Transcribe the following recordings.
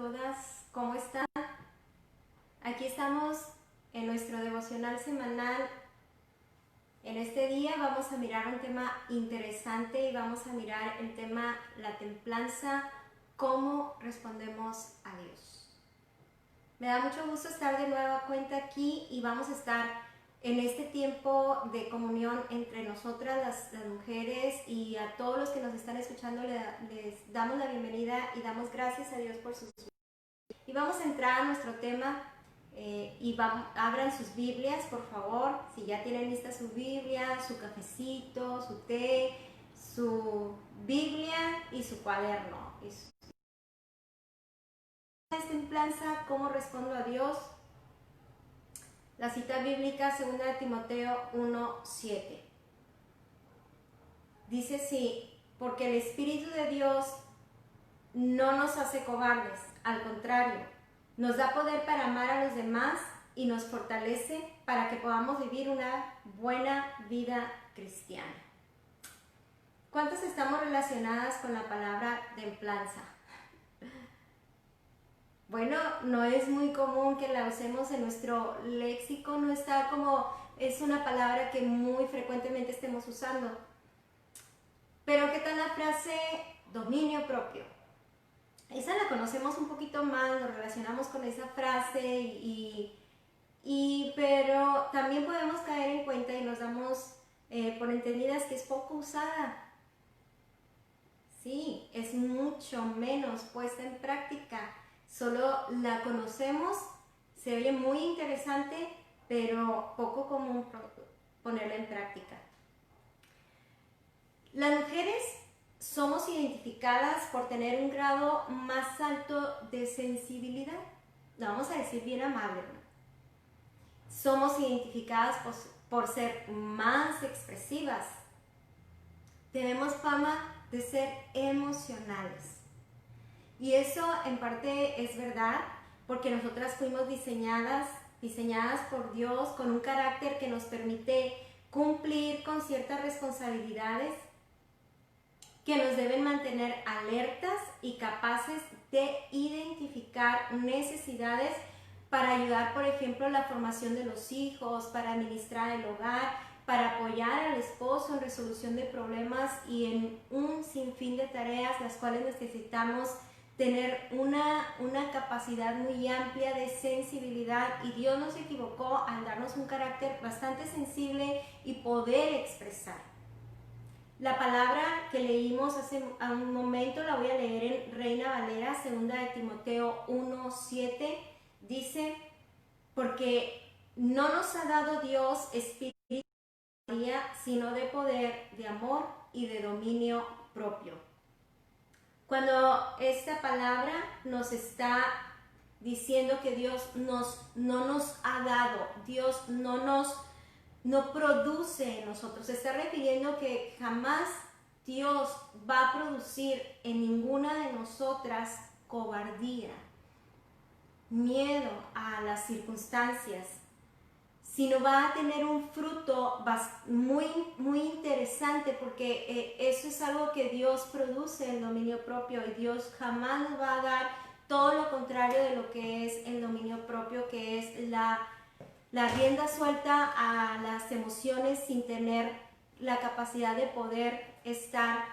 todas, ¿cómo están? Aquí estamos en nuestro devocional semanal. En este día vamos a mirar un tema interesante y vamos a mirar el tema la templanza, cómo respondemos a Dios. Me da mucho gusto estar de nueva cuenta aquí y vamos a estar en este tiempo de comunión entre nosotras las mujeres, y a todos los que nos están escuchando les damos la bienvenida y damos gracias a Dios por sus vidas. Y vamos a entrar a nuestro tema abran sus Biblias, por favor. Si ya tienen lista su Biblia, su cafecito, su té, su Biblia y su cuaderno. Templanza, ¿cómo respondo a Dios? La cita bíblica 2 de Timoteo 1:7. Dice así: porque el Espíritu de Dios no nos hace cobardes, al contrario, nos da poder para amar a los demás y nos fortalece para que podamos vivir una buena vida cristiana. ¿Cuántas estamos relacionadas con la palabra templanza? Bueno, no es muy común que la usemos en nuestro léxico, no está como, es una palabra que muy frecuentemente estemos usando. Pero ¿qué tal la frase dominio propio? Esa la conocemos un poquito más, nos relacionamos con esa frase, pero también podemos caer en cuenta y nos damos por entendidas que es poco usada. Sí, es mucho menos puesta en práctica. Solo la conocemos, se oye muy interesante, pero poco común ponerla en práctica. Las mujeres somos identificadas por tener un grado más alto de sensibilidad. Lo vamos a decir bien amable, ¿no? Somos identificadas por ser más expresivas. Tenemos fama de ser emocionales. Y eso en parte es verdad, porque nosotras fuimos diseñadas por Dios con un carácter que nos permite cumplir con ciertas responsabilidades que nos deben mantener alertas y capaces de identificar necesidades para ayudar, por ejemplo, la formación de los hijos, para administrar el hogar, para apoyar al esposo en resolución de problemas y en un sinfín de tareas, las cuales necesitamos tener una capacidad muy amplia de sensibilidad, y Dios no se equivocó al darnos un carácter bastante sensible y poder expresar. La palabra que leímos hace un momento la voy a leer en Reina Valera, 2 de Timoteo 1:7, dice: porque no nos ha dado Dios espíritu de sabiduría, sino de poder, de amor y de dominio propio. Cuando esta palabra nos está diciendo que Dios no nos ha dado, Dios no produce en nosotros, se está refiriendo que jamás Dios va a producir en ninguna de nosotras cobardía, miedo a las circunstancias, sino va a tener un fruto muy, muy interesante, porque eso es algo que Dios produce, el dominio propio, y Dios jamás nos va a dar todo lo contrario de lo que es el dominio propio, que es la rienda suelta a las emociones sin tener la capacidad de poder estar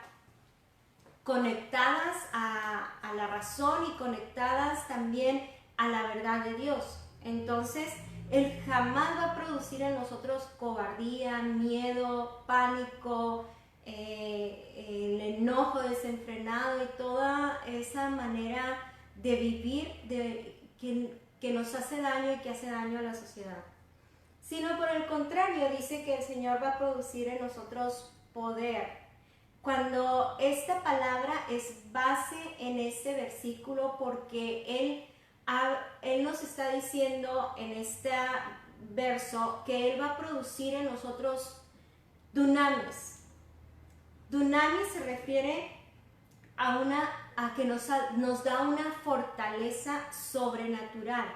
conectadas a la razón y conectadas también a la verdad de Dios. Entonces, Él jamás va a producir en nosotros cobardía, miedo, pánico, el enojo desenfrenado y toda esa manera de vivir que nos hace daño y que hace daño a la sociedad. Sino por el contrario, dice que el Señor va a producir en nosotros poder. Cuando esta palabra es base en este versículo, porque Él nos está diciendo en este verso que Él va a producir en nosotros dunamis. Dunamis se refiere a que nos da una fortaleza sobrenatural.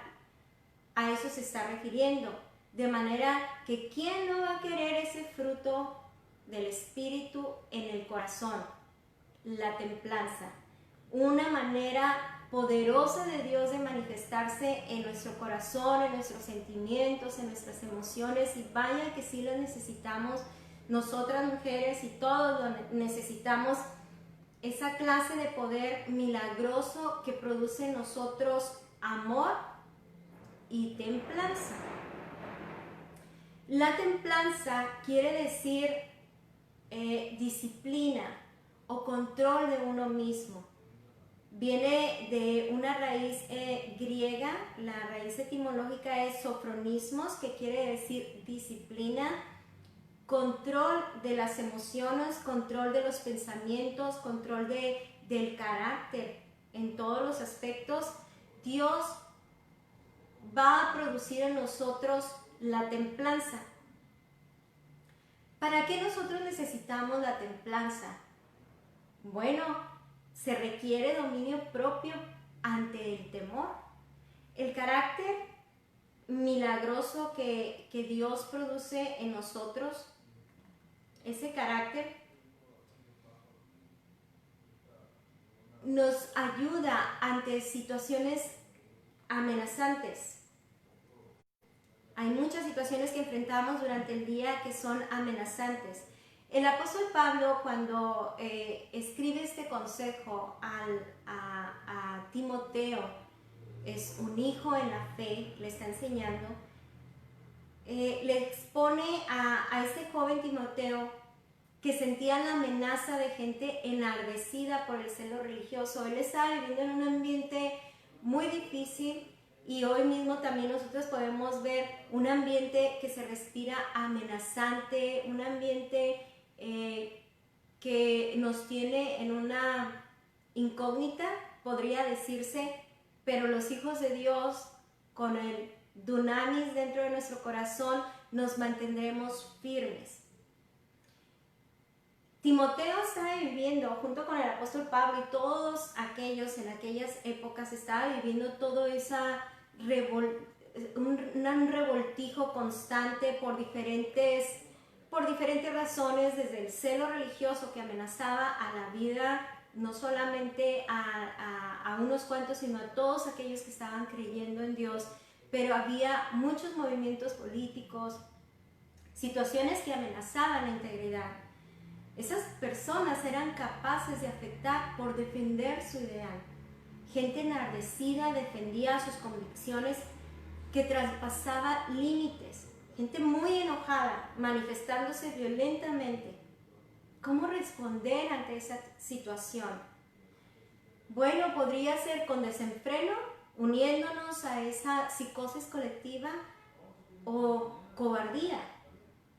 A eso se está refiriendo. De manera que ¿quién no va a querer ese fruto del Espíritu en el corazón? La templanza. Una manera poderosa de Dios de manifestarse en nuestro corazón, en nuestros sentimientos, en nuestras emociones, y vaya que sí las necesitamos nosotras mujeres y todos lo necesitamos, esa clase de poder milagroso que produce en nosotros amor y templanza. La templanza quiere decir disciplina o control de uno mismo. Viene de una raíz griega, la raíz etimológica es sofronismos, que quiere decir disciplina, control de las emociones, control de los pensamientos, control del carácter en todos los aspectos. Dios va a producir en nosotros la templanza. ¿Para qué nosotros necesitamos la templanza? Bueno, se requiere dominio propio ante el temor. El carácter milagroso que Dios produce en nosotros, ese carácter nos ayuda ante situaciones amenazantes. Hay muchas situaciones que enfrentamos durante el día que son amenazantes. El apóstol Pablo, cuando escribe este consejo a Timoteo, es un hijo en la fe, le está enseñando, le expone a este joven Timoteo que sentía la amenaza de gente enardecida por el celo religioso. Él estaba viviendo en un ambiente muy difícil, y hoy mismo también nosotros podemos ver un ambiente que se respira amenazante, un ambiente que nos tiene en una incógnita, podría decirse, pero los hijos de Dios, con el dunamis dentro de nuestro corazón, nos mantendremos firmes. Timoteo estaba viviendo, junto con el apóstol Pablo y todos aquellos en aquellas épocas, estaba viviendo todo un revoltijo constante por diferentes razones, desde el celo religioso que amenazaba a la vida, no solamente a unos cuantos, sino a todos aquellos que estaban creyendo en Dios, pero había muchos movimientos políticos, situaciones que amenazaban la integridad. Esas personas eran capaces de afectar por defender su ideal. Gente enardecida defendía sus convicciones que traspasaba límites. Gente muy enojada, manifestándose violentamente. ¿Cómo responder ante esa situación? Bueno, podría ser con desenfreno, uniéndonos a esa psicosis colectiva, o cobardía.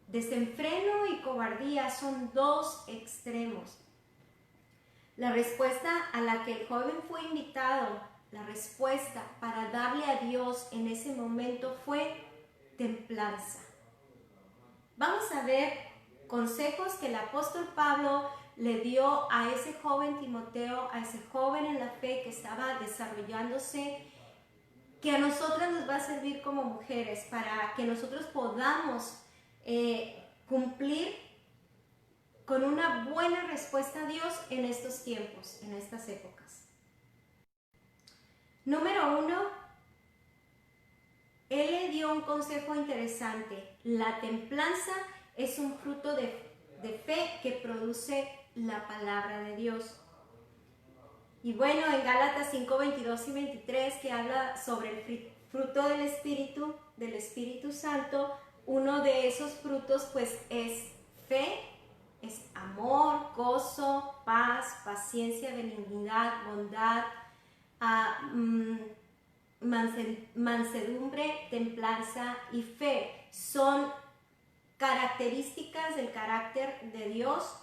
Desenfreno y cobardía son dos extremos. La respuesta a la que el joven fue invitado, la respuesta para darle a Dios en ese momento, fue templanza. Vamos a ver consejos que el apóstol Pablo le dio a ese joven Timoteo, a ese joven en la fe que estaba desarrollándose, que a nosotras nos va a servir como mujeres para que nosotros podamos cumplir con una buena respuesta a Dios en estos tiempos, en estas épocas. Número 1, él le dio un consejo interesante. La templanza es un fruto de fe que produce la palabra de Dios. Y bueno, en Gálatas 5, 22 y 23, que habla sobre el fruto del Espíritu Santo, uno de esos frutos pues es fe, es amor, gozo, paz, paciencia, benignidad, bondad, mansedumbre, templanza y fe. Son características del carácter de Dios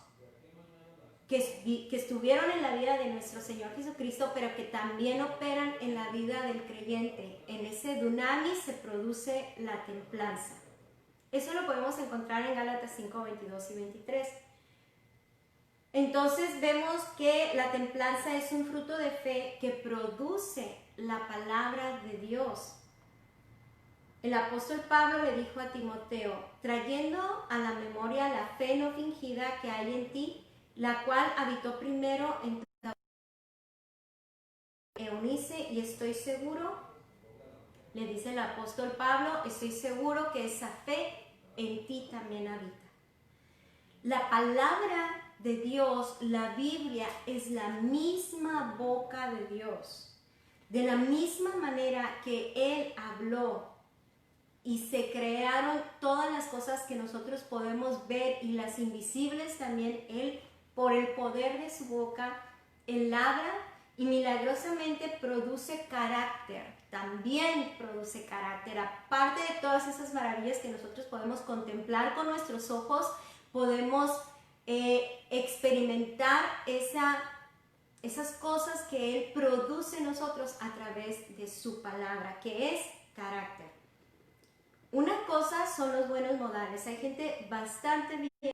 que estuvieron en la vida de nuestro Señor Jesucristo, pero que también operan en la vida del creyente. En ese dunamis se produce la templanza. Eso lo podemos encontrar en Gálatas 5, 22 y 23. Entonces vemos que la templanza es un fruto de fe que produce la palabra de Dios. El apóstol Pablo le dijo a Timoteo, trayendo a la memoria la fe no fingida que hay en ti, la cual habitó primero en Eunice, y estoy seguro, le dice el apóstol Pablo, estoy seguro que esa fe en ti también habita. La palabra de Dios, la Biblia, es la misma boca de Dios. De la misma manera que Él habló y se crearon todas las cosas que nosotros podemos ver y las invisibles también, Él, por el poder de su boca, Él habla y milagrosamente produce carácter. También produce carácter. Aparte de todas esas maravillas que nosotros podemos contemplar con nuestros ojos, podemos experimentar esas cosas que Él produce en nosotros a través de su palabra, que es carácter. Una cosa son los buenos modales. Hay gente bastante bien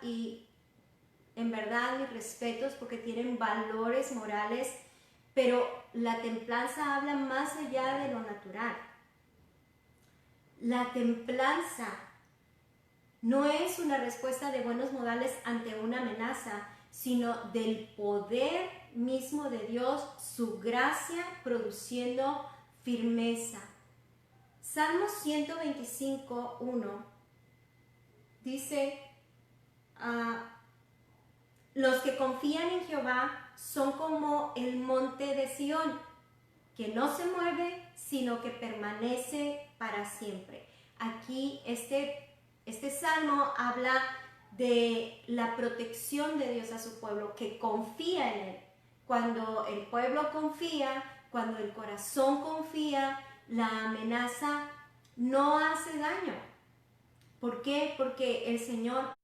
y en verdad mis respetos porque tienen valores morales, pero la templanza habla más allá de lo natural. La templanza no es una respuesta de buenos modales ante una amenaza, sino del poder mismo de Dios, su gracia produciendo firmeza. Salmo 125:1 dice, los que confían en Jehová son como el monte de Sión, que no se mueve, sino que permanece para siempre. Aquí este salmo habla de la protección de Dios a su pueblo, que confía en Él. Cuando el pueblo confía, cuando el corazón confía, la amenaza no hace daño. ¿Por qué? Porque el Señor...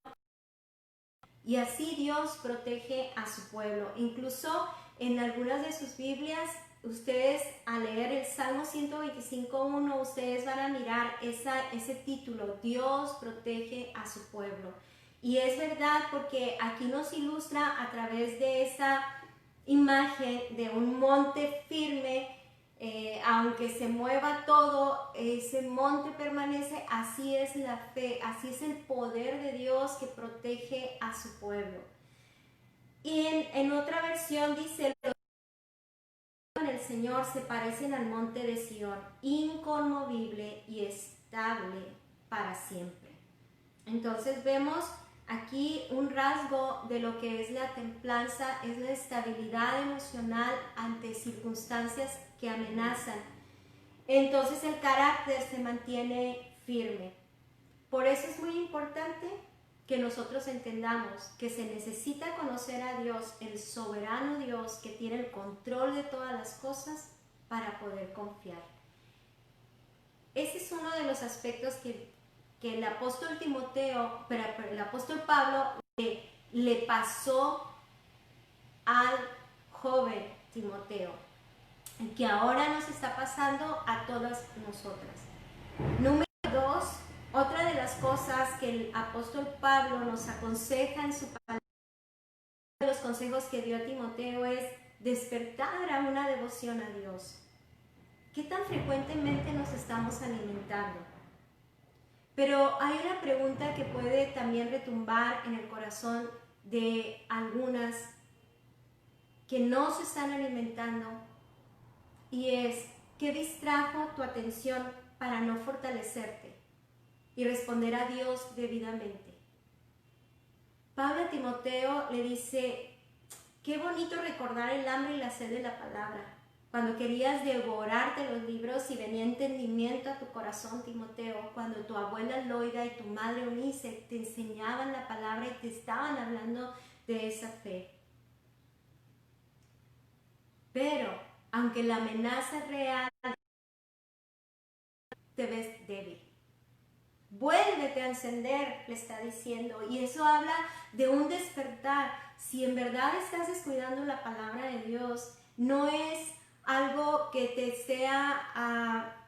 Y así Dios protege a su pueblo. Incluso en algunas de sus Biblias, ustedes al leer el Salmo 125:1, ustedes van a mirar ese título, Dios protege a su pueblo. Y es verdad porque aquí nos ilustra a través de esa imagen de un monte firme, aunque se mueva todo, ese monte permanece. Así es la fe, así es el poder de Dios que protege a su pueblo. Y en otra versión dice, el Señor se parecen al monte de Sión, inconmovible y estable para siempre. Entonces vemos aquí un rasgo de lo que es la templanza, es la estabilidad emocional ante circunstancias que amenazan. Entonces el carácter se mantiene firme. Por eso es muy importante que nosotros entendamos que se necesita conocer a Dios, el soberano Dios que tiene el control de todas las cosas, para poder confiar. Ese es uno de los aspectos que el apóstol Timoteo, pero el apóstol Pablo le pasó al joven Timoteo, que ahora nos está pasando a todas nosotras. Número 2, otra de las cosas que el apóstol Pablo nos aconseja en su palabra, de los consejos que dio a Timoteo, es despertar a una devoción a Dios. ¿Qué tan frecuentemente nos estamos alimentando? Pero hay una pregunta que puede también retumbar en el corazón de algunas que no se están alimentando, y es, ¿qué distrajo tu atención para no fortalecerte y responder a Dios debidamente? Pablo a Timoteo le dice, qué bonito recordar el hambre y la sed de la palabra. Cuando querías devorarte los libros y venía entendimiento a tu corazón, Timoteo, cuando tu abuela Loida y tu madre Eunice te enseñaban la palabra y te estaban hablando de esa fe. Pero, aunque la amenaza es real, te ves débil. Vuélvete a encender, le está diciendo, y eso habla de un despertar. Si en verdad estás descuidando la palabra de Dios, no es algo que te sea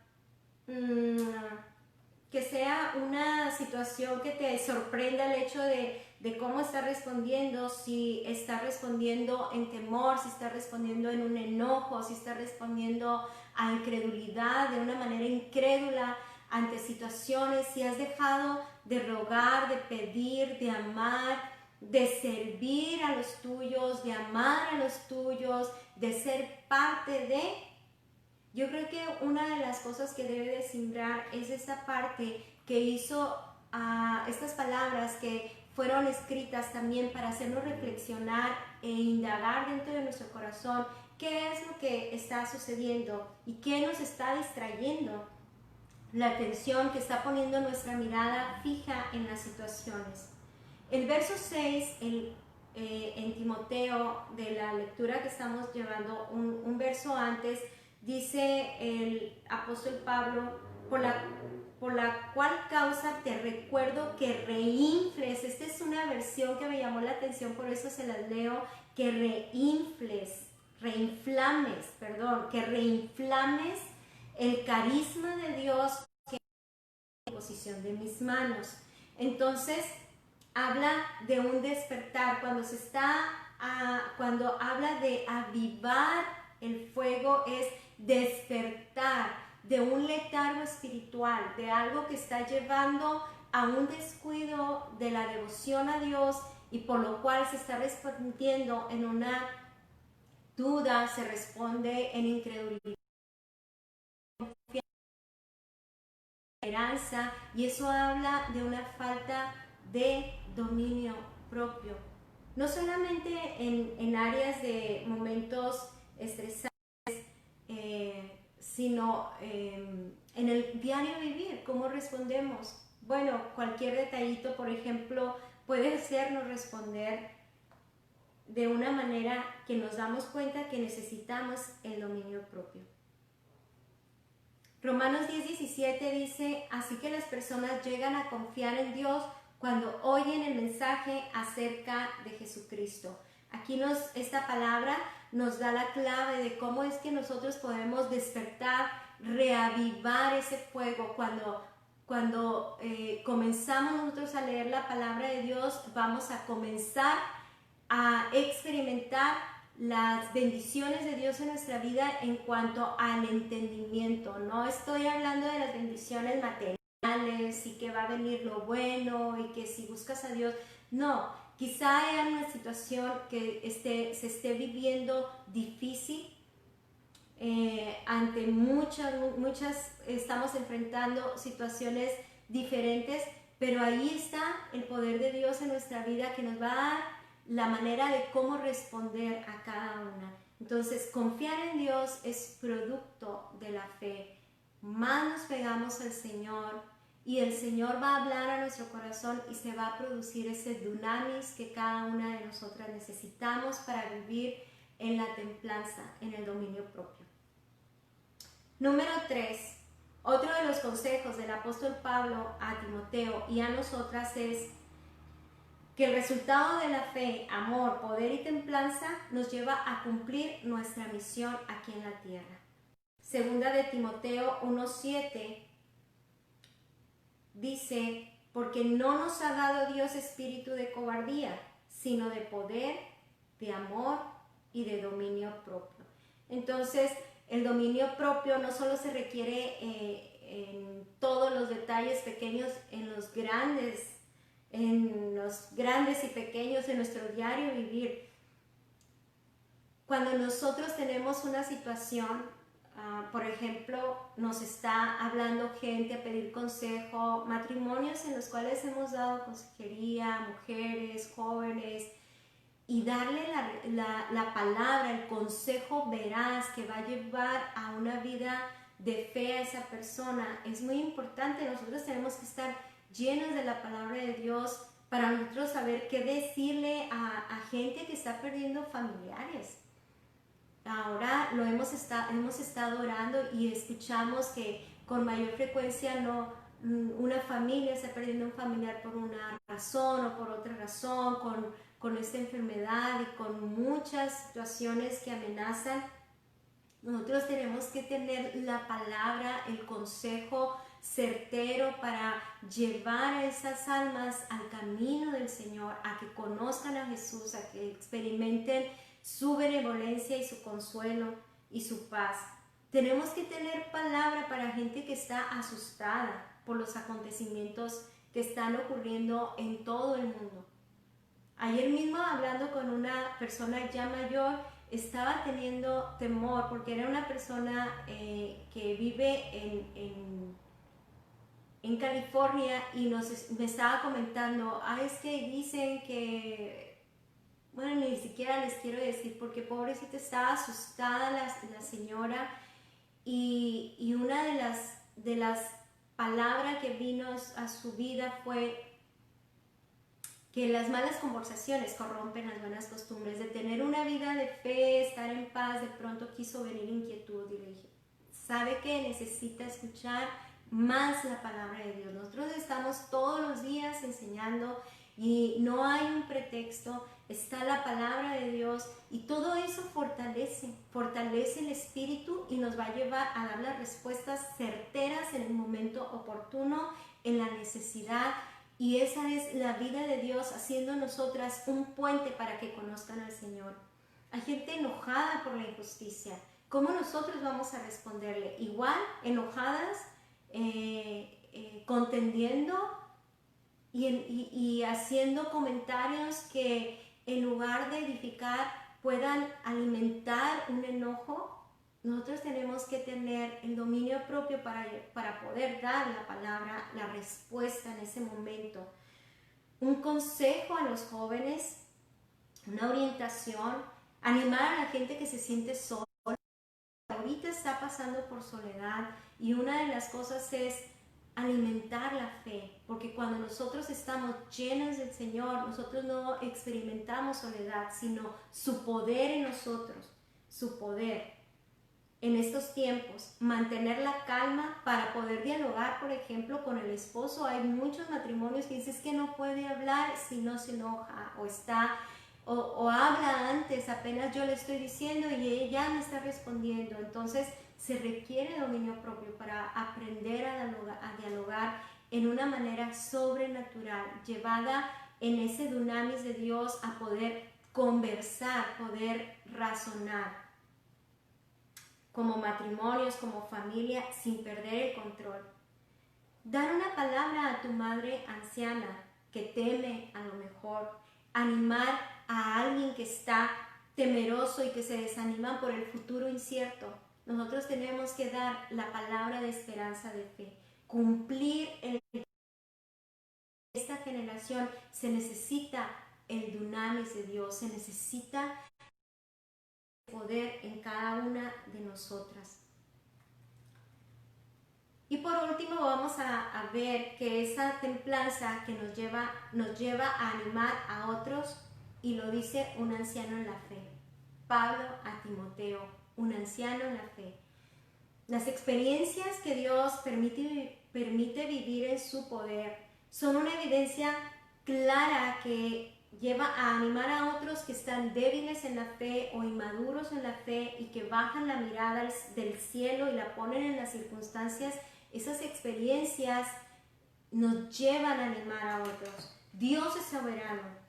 que sea una situación que te sorprenda el hecho de cómo está respondiendo, si está respondiendo en temor, si está respondiendo en un enojo, si está respondiendo a incredulidad, de una manera incrédula ante situaciones, si has dejado de rogar, de pedir, de amar, de servir a los tuyos, de amar a los tuyos, de ser parte de. Yo creo que una de las cosas que debe de simbrar es esta parte que hizo estas palabras que fueron escritas también para hacernos reflexionar e indagar dentro de nuestro corazón qué es lo que está sucediendo y qué nos está distrayendo la atención, que está poniendo nuestra mirada fija en las situaciones. El verso 6, en Timoteo, de la lectura que estamos llevando, un verso antes, dice el apóstol Pablo, por la cual causa te recuerdo que reinfles. Esta es una versión que me llamó la atención, por eso se las leo, que reinflames el carisma de Dios que es en posición de mis manos. Entonces, habla de un despertar. Cuando habla de avivar el fuego, es despertar de un letargo espiritual, de algo que está llevando a un descuido de la devoción a Dios y por lo cual se está respondiendo en una duda, se responde en incredulidad, esperanza, y eso habla de una falta de dominio propio. No solamente en áreas de momentos estresantes, sino en el diario vivir, cómo respondemos. Bueno, cualquier detallito, por ejemplo, puede hacernos responder de una manera que nos damos cuenta que necesitamos el dominio propio. Romanos 10:17 dice, así que las personas llegan a confiar en Dios cuando oyen el mensaje acerca de Jesucristo. Aquí esta palabra nos da la clave de cómo es que nosotros podemos despertar, reavivar ese fuego. Cuando comenzamos nosotros a leer la palabra de Dios, vamos a comenzar a experimentar las bendiciones de Dios en nuestra vida en cuanto al entendimiento. No estoy hablando de las bendiciones materiales y que va a venir lo bueno y que si buscas a Dios, no, quizá haya una situación que se esté viviendo difícil, ante muchas estamos enfrentando situaciones diferentes, pero ahí está el poder de Dios en nuestra vida que nos va a dar la manera de cómo responder a cada una. Entonces, confiar en Dios es producto de la fe. Más nos pegamos al Señor y el Señor va a hablar a nuestro corazón y se va a producir ese dunamis que cada una de nosotras necesitamos para vivir en la templanza, en el dominio propio. Número 3. Otro de los consejos del apóstol Pablo a Timoteo y a nosotras es que el resultado de la fe, amor, poder y templanza nos lleva a cumplir nuestra misión aquí en la tierra. Segunda de Timoteo 1:7 dice, porque no nos ha dado Dios espíritu de cobardía, sino de poder, de amor y de dominio propio. Entonces, el dominio propio no solo se requiere en todos los detalles pequeños, en los grandes y pequeños de nuestro diario vivir. Cuando nosotros tenemos una situación, por ejemplo, nos está hablando gente a pedir consejo, matrimonios en los cuales hemos dado consejería, mujeres, jóvenes, y darle la palabra, el consejo veraz que va a llevar a una vida de fe a esa persona, es muy importante. Nosotros tenemos que estar llenos de la palabra de Dios para nosotros saber qué decirle a gente que está perdiendo familiares. Ahora hemos estado orando y escuchamos que con mayor frecuencia una familia está perdiendo un familiar por una razón o por otra razón, con esta enfermedad y con muchas situaciones que amenazan. Nosotros tenemos que tener la palabra, el consejo certero para llevar a esas almas al camino del Señor, a que conozcan a Jesús, a que experimenten su benevolencia y su consuelo y su paz. Tenemos que tener palabra para gente que está asustada por los acontecimientos que están ocurriendo en todo el mundo. Ayer mismo, hablando con una persona ya mayor, estaba teniendo temor porque era una persona que vive en California y me estaba comentando, es que dicen que, bueno, ni siquiera les quiero decir porque pobrecita estaba asustada la señora y una de las palabras que vino a su vida fue que las malas conversaciones corrompen las buenas costumbres, de tener una vida de fe, estar en paz. De pronto quiso venir inquietud y le dije, ¿sabe que necesita escuchar más la palabra de Dios? Nosotros estamos todos los días enseñando y no hay un pretexto, está la palabra de Dios y todo eso fortalece el espíritu y nos va a llevar a dar las respuestas certeras en el momento oportuno, en la necesidad. Y esa es la vida de Dios haciendo nosotras un puente para que conozcan al Señor. Hay gente enojada por la injusticia. ¿Cómo nosotros vamos a responderle? Igual, enojadas, contendiendo y haciendo comentarios que en lugar de edificar puedan alimentar un enojo. Nosotros tenemos que tener el dominio propio para poder dar la palabra, la respuesta en ese momento. Un consejo a los jóvenes, una orientación, animar a la gente que se siente sola. Ahorita está pasando por soledad y una de las cosas es alimentar la fe, porque cuando nosotros estamos llenos del Señor, nosotros no experimentamos soledad, sino su poder en nosotros, su poder. En estos tiempos, mantener la calma para poder dialogar, por ejemplo, con el esposo. Hay muchos matrimonios que dicen que no puede hablar si no se enoja o habla antes, apenas yo le estoy diciendo y ella me está respondiendo. Entonces se requiere dominio propio para aprender a dialogar en una manera sobrenatural, llevada en ese dunamis de Dios a poder conversar, poder razonar, como matrimonios, como familia, sin perder el control. Dar una palabra a tu madre anciana que teme a lo mejor. Animar a alguien que está temeroso y que se desanima por el futuro incierto. Nosotros tenemos que dar la palabra de esperanza, de fe. Cumplir esta generación se necesita el dunamis de Dios, se necesita poder en cada una de nosotras. Y por último vamos a ver que esa templanza que nos lleva a animar a otros, y lo dice un anciano en la fe. Pablo a Timoteo, un anciano en la fe. Las experiencias que Dios permite vivir en su poder son una evidencia clara que lleva a animar a otros que están débiles en la fe o inmaduros en la fe y que bajan la mirada del cielo y la ponen en las circunstancias. Esas experiencias nos llevan a animar a otros. Dios es soberano.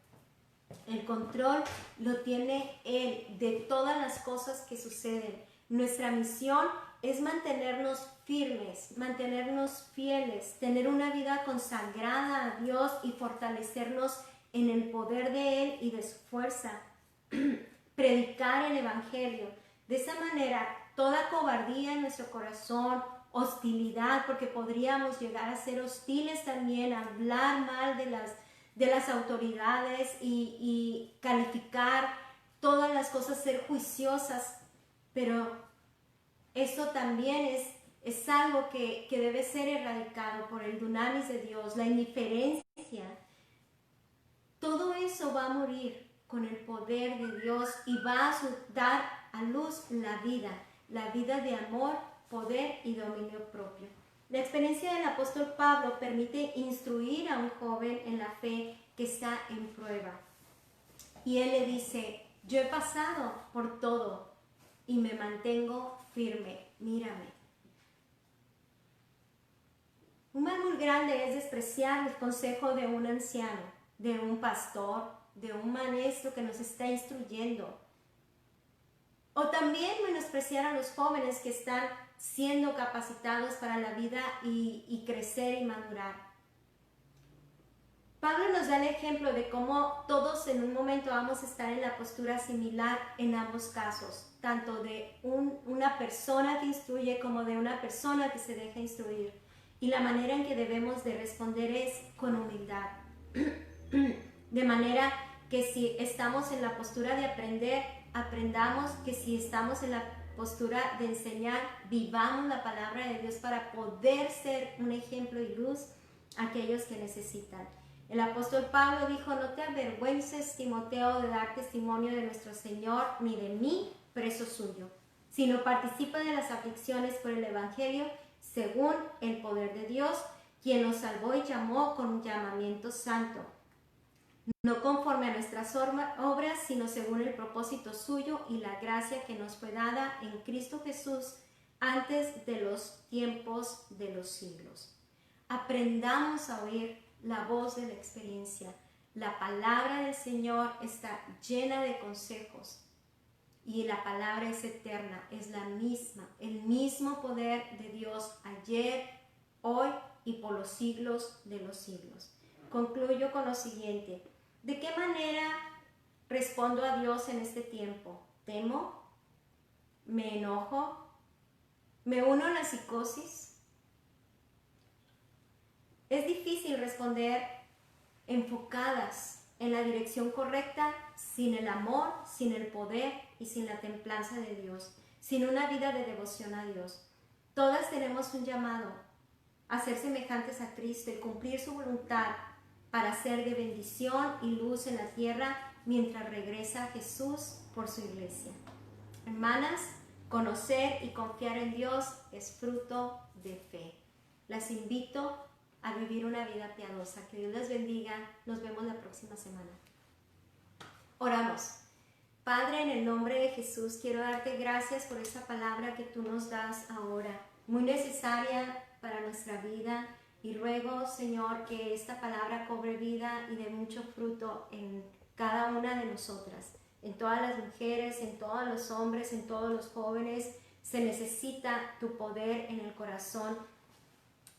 El control lo tiene Él de todas las cosas que suceden. Nuestra misión es mantenernos firmes, mantenernos fieles, tener una vida consagrada a Dios y fortalecernos en el poder de Él y de su fuerza. Predicar el Evangelio. De esa manera, toda cobardía en nuestro corazón, hostilidad, porque podríamos llegar a ser hostiles también, a hablar mal de las autoridades y calificar todas las cosas, ser juiciosas, pero esto también es algo que debe ser erradicado por el dunamis de Dios, la indiferencia. Todo eso va a morir con el poder de Dios y va a dar a luz la vida de amor, poder y dominio propio. La experiencia del apóstol Pablo permite instruir a un joven en la fe que está en prueba. Y él le dice, yo he pasado por todo y me mantengo firme, mírame. Un mal muy grande es despreciar el consejo de un anciano, de un pastor, de un maestro que nos está instruyendo. O también menospreciar a los jóvenes que están siendo capacitados para la vida y crecer y madurar. Pablo nos da el ejemplo de cómo todos en un momento vamos a estar en la postura similar en ambos casos, tanto de una persona que instruye como de una persona que se deja instruir. Y la manera en que debemos de responder es con humildad. De manera que si estamos en la postura de aprender, aprendamos, que si estamos en la postura de enseñar, vivamos la palabra de Dios para poder ser un ejemplo y luz a aquellos que necesitan. El apóstol Pablo dijo: no te avergüences, Timoteo, de dar testimonio de nuestro Señor, ni de mí, preso suyo, sino participa de las aflicciones por el Evangelio, según el poder de Dios, quien nos salvó y llamó con un llamamiento santo, no conforme a nuestras obras, sino según el propósito suyo y la gracia que nos fue dada en Cristo Jesús antes de los tiempos de los siglos. Aprendamos a oír la voz de la experiencia. La palabra del Señor está llena de consejos y la palabra es eterna, es la misma, el mismo poder de Dios ayer, hoy y por los siglos de los siglos. Concluyo con lo siguiente: ¿de qué manera respondo a Dios en este tiempo? ¿Temo? ¿Me enojo? ¿Me uno a la psicosis? Es difícil responder enfocadas en la dirección correcta sin el amor, sin el poder y sin la templanza de Dios, sin una vida de devoción a Dios. Todas tenemos un llamado a ser semejantes a Cristo y cumplir su voluntad para ser de bendición y luz en la tierra mientras regresa Jesús por su iglesia. Hermanas, conocer y confiar en Dios es fruto de fe. Las invito a vivir una vida piadosa. Que Dios les bendiga. Nos vemos la próxima semana. Oramos. Padre, en el nombre de Jesús, quiero darte gracias por esa palabra que tú nos das ahora, muy necesaria para nuestra vida, y ruego, Señor, que esta palabra cobre vida y dé mucho fruto en cada una de nosotras, en todas las mujeres, en todos los hombres, en todos los jóvenes. Se necesita tu poder en el corazón,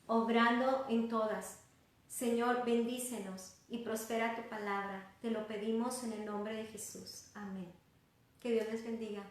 obrando en todas. Señor, bendícenos y prospera tu palabra. Te lo pedimos en el nombre de Jesús. Amén. Que Dios les bendiga.